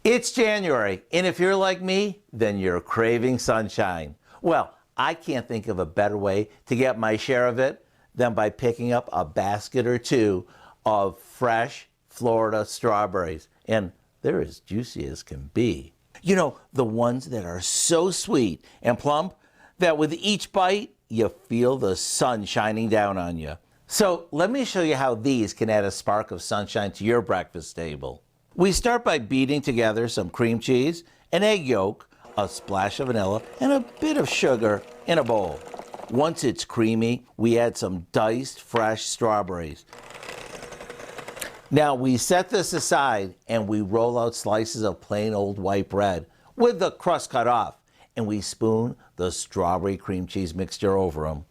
It's January, and if you're like me, then you're craving sunshine. Well, I can't think of a better way to get my share of it than by picking up a basket or two of fresh Florida strawberries. And they're as juicy as can be. You know, the ones that are so sweet and plump that with each bite, you feel the sun shining down on you. So let me show you how these can add a spark of sunshine to your breakfast table. We start by beating together some cream cheese, an egg yolk, a splash of vanilla, and a bit of sugar in a bowl. Once it's creamy, we add some diced fresh strawberries. Now we set this aside and we roll out slices of plain old white bread with the crust cut off, and we spoon the strawberry cream cheese mixture over them.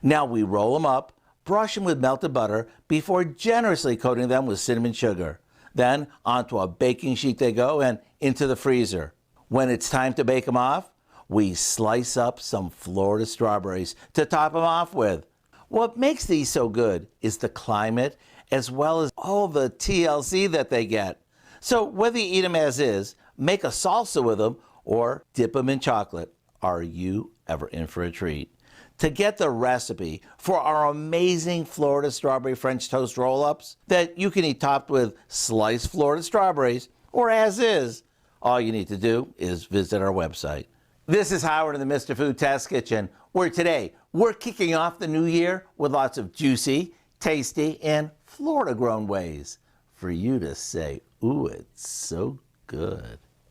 Now we roll them up, brush them with melted butter before generously coating them with cinnamon sugar. Then onto a baking sheet they go and into the freezer. When it's time to bake them off, we slice up some Florida strawberries to top them off with. What makes these so good is the climate as well as all the TLC that they get. So whether you eat them as is, make a salsa with them, or dip them in chocolate, are you ever in for a treat? To get the recipe for our amazing Florida strawberry French toast roll-ups that you can eat topped with sliced Florida strawberries or as is, all you need to do is visit our website. This is Howard in the Mr. Food Test Kitchen, where today we're kicking off the new year with lots of juicy, tasty, and Florida-grown ways for you to say, ooh, it's so good.